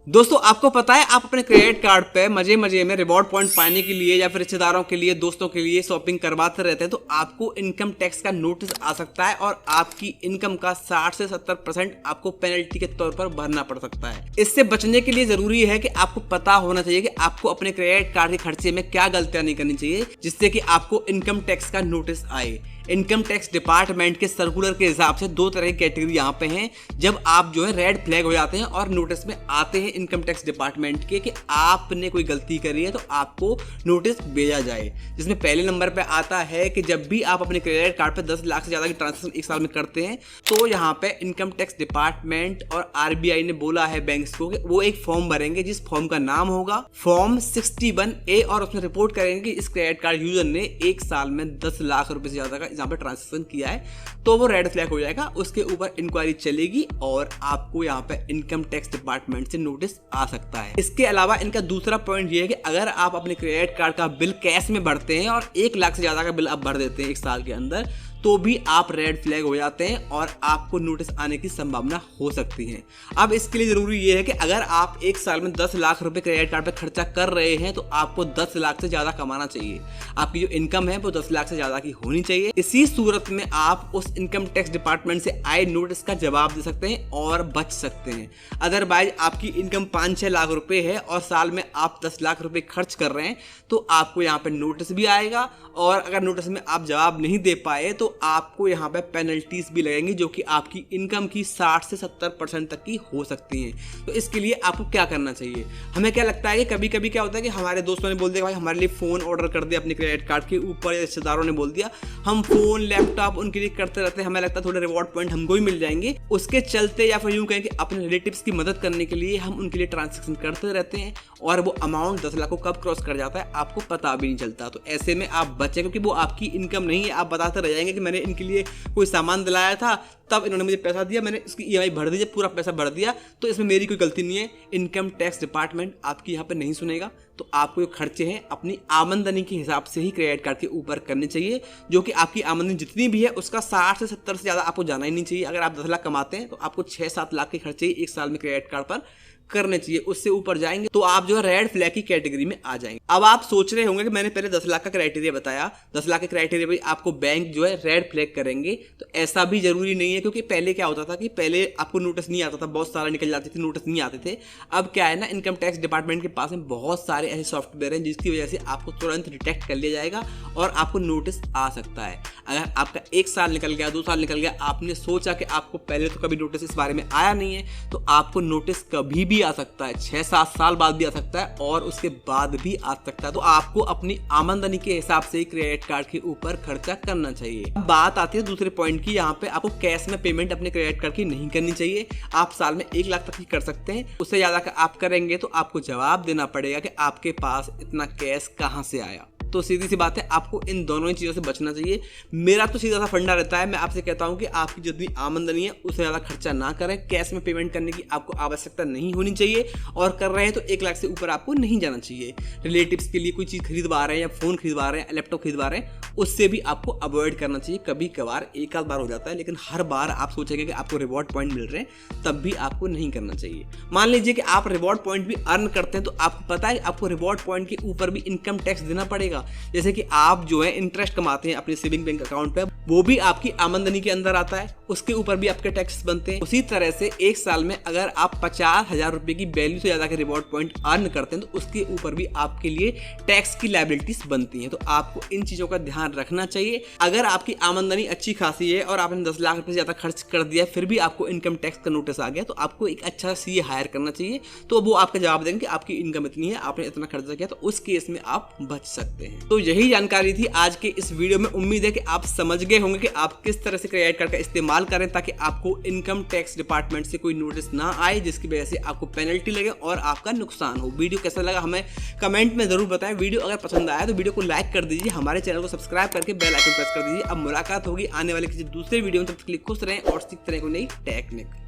दोस्तों आपको पता है आप अपने क्रेडिट कार्ड पे मजे मजे में रिवॉर्ड पॉइंट पाने के लिए या फिर रिश्तेदारों के लिए दोस्तों के लिए शॉपिंग करवाते रहते हैं तो आपको इनकम टैक्स का नोटिस आ सकता है और आपकी इनकम का 60 से 70% आपको पेनल्टी के तौर पर भरना पड़ सकता है। इससे बचने के लिए जरूरी है कि आपको पता होना चाहिए कि आपको अपने क्रेडिट कार्ड के खर्चे में क्या गलतियां नहीं करनी चाहिए जिससे कि आपको इनकम टैक्स का नोटिस आए। इनकम टैक्स डिपार्टमेंट के सर्कुलर के हिसाब से दो तरह की कैटेगरी यहाँ पे हैं। जब आप जो है रेड फ्लैग हो जाते हैं और नोटिस में आते हैं इनकम टैक्स डिपार्टमेंट के कि आपने कोई गलती करी है तो आपको नोटिस भेजा जाए, जिसमें पहले नंबर पे आता है कि जब भी आप अपने क्रेडिट कार्ड पे 10 लाख से ज़्यादा की ट्रांजेक्शन एक साल में करते हैं तो यहाँ पे इनकम टैक्स डिपार्टमेंट और RBI ने बोला है बैंक्स को कि वो एक फॉर्म भरेंगे जिस फॉर्म का नाम होगा फॉर्म 61A और उसमें रिपोर्ट करेंगे कि इस क्रेडिट कार्ड यूजर ने एक साल में 10 लाख रुपए से ज़्यादा का यहाँ पे ट्रांजेक्शन किया है तो वो रेड फ्लैग हो जाएगा। उसके ऊपर इंक्वायरी चलेगी और आपको यहाँ पे इनकम टैक्स डिपार्टमेंट से नोटिस आ सकता है। इसके अलावा इनका दूसरा पॉइंट ये है कि अगर आप अपने क्रेडिट कार्ड का बिल कैश में भरते हैं और 1 लाख से ज्यादा का बिल आप भर देते हैं एक साल के अंदर तो भी आप रेड फ्लैग हो जाते हैं और आपको नोटिस आने की संभावना हो सकती है। अब इसके लिए जरूरी ये है कि अगर आप एक साल में 10 लाख रुपए क्रेडिट कार्ड पे खर्चा कर रहे हैं तो आपको 10 लाख से ज्यादा कमाना चाहिए। आपकी जो इनकम है वो 10 लाख से ज्यादा की होनी चाहिए। इसी सूरत में आप उस इनकम टैक्स डिपार्टमेंट से आए नोटिस का जवाब दे सकते हैं और बच सकते हैं। अदरवाइज आपकी इनकम 5-6 लाख रुपए है और साल में आप 10 लाख रुपए खर्च कर रहे हैं तो आपको यहाँ पे नोटिस भी आएगा और अगर नोटिस में आप जवाब नहीं दे पाए तो आपको यहाँ पे पेनल्टीज भी लगेंगी जो कि आपकी इनकम की 60 से 70% तक की हो सकती हैं। तो इसके लिए आपको क्या करना चाहिए? हमें क्या लगता है कि कभी कभी क्या होता है कि हमारे दोस्तों ने बोल दिया भाई हमारे लिए फ़ोन ऑर्डर कर दिया अपने क्रेडिट कार्ड के ऊपर, या रिश्तेदारों ने बोल दिया, हम फ़ोन लैपटॉप उनके लिए करते रहते हैं, हमें लगता है थोड़े रिवॉर्ड पॉइंट हमको ही मिल जाएंगे। उसके चलते या फिर यूँ कहें कि अपने रिलेटिव्स की मदद करने के लिए हम उनके लिए ट्रांजेक्शन करते रहते हैं और वो अमाउंट 10 लाख को कब क्रॉस कर जाता है आपको पता भी नहीं चलता। तो ऐसे में आप बचें क्योंकि वो आपकी इनकम नहीं है। आप बताते रह जाएंगे कि मैंने इनके लिए कोई सामान दिलाया था तब इन्होंने मुझे पैसा दिया, मैंने इसकी EMI भर दी, पूरा पैसा भर दिया तो इसमें मेरी कोई गलती नहीं है। इनकम टैक्स डिपार्टमेंट आपकी यहाँ पे नहीं सुनेगा। तो आपको जो खर्चे हैं अपनी आमदनी के हिसाब से ही क्रेडिट कार्ड के ऊपर करने चाहिए, जो कि आपकी आमदनी जितनी भी है उसका 60 से 70 से ज़्यादा आपको जाना ही नहीं चाहिए। अगर आप 10 लाख कमाते हैं तो आपको 6-7 लाख के खर्चे ही एक साल में क्रेडिट कार्ड पर करने चाहिए। उससे ऊपर जाएंगे तो आप जो है रेड फ्लैग की कैटेगरी में आ जाएंगे। अब आप सोच रहे होंगे कि मैंने पहले 10 लाख का क्राइटेरिया बताया, 10 लाख के क्राइटेरिया पे आपको बैंक जो है रेड फ्लैग करेंगे, तो ऐसा भी जरूरी नहीं है क्योंकि पहले क्या होता था कि पहले आपको नोटिस नहीं आता था, बहुत सारा निकल जाते थे, नोटिस नहीं आते थे। अब क्या है ना, इनकम टैक्स डिपार्टमेंट के पास में बहुत सारे ऐसे सॉफ्टवेयर हैं जिसकी वजह से आपको तुरंत डिटेक्ट कर लिया जाएगा और आपको नोटिस आ सकता है। अगर आपका 1 साल निकल गया, 2 साल निकल गया, आपने सोचा कि आपको पहले तो कभी नोटिस इस बारे में आया नहीं है तो आपको नोटिस कभी भी आ सकता है, 6-7 साल बाद भी आ सकता है और उसके बाद भी आ सकता है। तो आपको अपनी आमदनी के हिसाब से ही क्रेडिट कार्ड के ऊपर खर्चा करना चाहिए। बात आती है दूसरे पॉइंट की, यहाँ पे आपको कैश में पेमेंट अपने क्रेडिट कार्ड की नहीं करनी चाहिए। आप साल में 1 लाख तक की कर सकते हैं, उससे ज्यादा का आप करेंगे तो आपको जवाब देना पड़ेगा कि आपके पास इतना कैश कहाँ से आया। तो सीधी सी बात है, आपको इन दोनों ही चीज़ों से बचना चाहिए। मेरा तो सीधा सा फंडा रहता है, मैं आपसे कहता हूं कि आपकी जितनी आमदनी है उससे ज़्यादा खर्चा ना करें। कैश में पेमेंट करने की आपको आवश्यकता नहीं होनी चाहिए और कर रहे हैं तो 1 लाख से ऊपर आपको नहीं जाना चाहिए। रिलेटिव्स के लिए कोई चीज़ खरीदवा रहे हैं या फ़ोन खरीदवा रहे हैं, लैपटॉप खरीदवा रहे हैं, उससे भी आपको अवॉइड करना चाहिए। कभी कभार एक आध बार हो जाता है लेकिन हर बार आप सोचेंगे कि आपको रिवॉर्ड पॉइंट मिल रहे हैं तब भी आपको नहीं करना चाहिए। मान लीजिए कि आप रिवॉर्ड पॉइंट भी अर्न करते हैं तो आपको पता है आपको रिवॉर्ड पॉइंट के ऊपर भी इनकम टैक्स देना पड़ेगा। जैसे कि आप जो है इंटरेस्ट कमाते हैं अपने सेविंग बैंक अकाउंट पे, वो भी आपकी आमदनी के अंदर आता है, उसके ऊपर भी आपके टैक्स बनते हैं। उसी तरह से एक साल में अगर आप 50,000 रुपए की वैल्यू से ज्यादा के रिवॉर्ड पॉइंट अर्न करते हैं तो उसके ऊपर भी आपके लिए टैक्स की लायबिलिटीज बनती हैं। तो आपको इन चीजों का ध्यान रखना चाहिए। अगर आपकी आमदनी अच्छी खासी है और आपने 10 लाख रुपए से ज्यादा खर्च कर दिया फिर भी आपको इनकम टैक्स का नोटिस आ गया तो आपको एक अच्छा CA हायर करना चाहिए। तो वो आपका जवाब देंगे कि आपकी इनकम इतनी है, आपने इतना खर्चा किया, तो उस केस में आप बच सकते हैं। तो यही जानकारी थी आज के इस वीडियो में। उम्मीद है कि आप समझ गए होंगे कि आप किस तरह से क्रेडिट कार्ड का इस्तेमाल करें ताकि आपको इनकम टैक्स डिपार्टमेंट से कोई नोटिस ना आए जिसकी वजह से आपको पेनल्टी लगे और आपका नुकसान हो। वीडियो कैसा लगा हमें कमेंट में जरूर बताएं। वीडियो अगर पसंद आया तो वीडियो को लाइक कर दीजिए, हमारे चैनल को सब्सक्राइब करके बेल आइकन प्रेस कर दीजिए। अब मुलाकात होगी आने वाले किसी दूसरे वीडियो में, तब तक के लिए खुश रहें और सीखते रहें कोई नई टेक्निक।